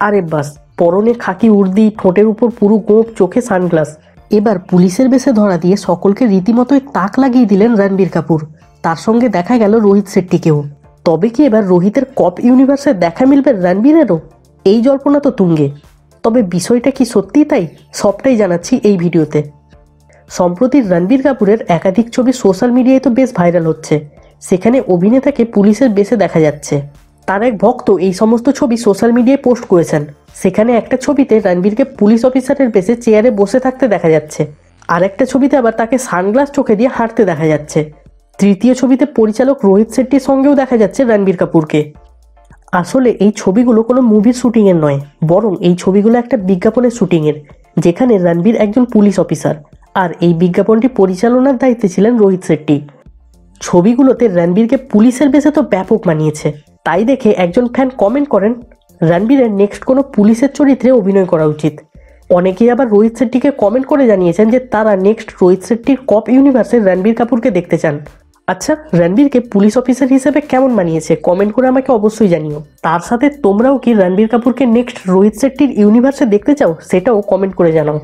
আরে বাস, পরনে খাকি উর্দি, ঠোঁটের উপর পুরো গোঁপ, চোখে সানগ্লাস। এবার পুলিশের বেশে ধরা দিয়ে সকলকে রীতিমতোই তাক লাগিয়ে দিলেন রণবীর কাপুর। তার সঙ্গে দেখা গেল রোহিত শেট্টিকেও। তবে কি এবার রোহিতের কপ ইউনিভার্সে দেখা মিলবে রণবীরেরও? এই জল্পনা তো তুঙ্গে। তবে বিষয়টা কি সত্যি তাই? সবটাই জানাচ্ছি এই ভিডিওতে। সম্প্রতি রণবীর কাপুরের একাধিক ছবি সোশ্যাল মিডিয়ায় তো বেশ ভাইরাল হচ্ছে। সেখানে অভিনেতাকে পুলিশের বেশে দেখা যাচ্ছে। তার এক ভক্ত এই সমস্ত ছবি সোশ্যাল মিডিয়ায় পোস্ট করেছেন। সেখানে একটা ছবিতে রণবীরকে পুলিশ অফিসারের বেশে চেয়ারে বসে থাকতে দেখা যাচ্ছে, আর একটা ছবিতে আবার তাকে সানগ্লাস চোখে দিয়ে হাঁটতে দেখা যাচ্ছে। তৃতীয় ছবিতে পরিচালক রোহিত শেট্টির সঙ্গেও দেখা যাচ্ছে রণবীর কাপুরকে। আসলে এই ছবিগুলো কোনো মুভির শুটিংয়ের নয়, বরং এই ছবিগুলো একটা বিজ্ঞাপনের শুটিংয়ের, যেখানে রণবীর একজন পুলিশ অফিসার, আর এই বিজ্ঞাপনটি পরিচালনার দায়িত্বে ছিলেন রোহিত শেট্টি। ছবিগুলোতে রণবীরকে পুলিশের বেশে তো ব্যাপক মানিয়েছে। তাই দেখে একজন ফ্যান কমেন্ট করেন, রণবীরের নেক্সট কোনো পুলিশের চরিত্রে অভিনয় করা উচিত। অনেকেই আবার রোহিত শেট্টিকে কমেন্ট করে জানিয়েছেন যে তারা নেক্সট রোহিত শেট্টির কপ ইউনিভার্সে রণবীর কাপুরকে দেখতে চান। আচ্ছা, রণবীরকে পুলিশ অফিসার হিসেবে কেমন মানিয়েছে কমেন্ট করে আমাকে অবশ্যই জানিও। তার সাথে তোমরাও কি রণবীর কাপুরকে নেক্সট রোহিত শেট্টির ইউনিভার্সে দেখতে চাও, সেটাও কমেন্ট করে জানাও।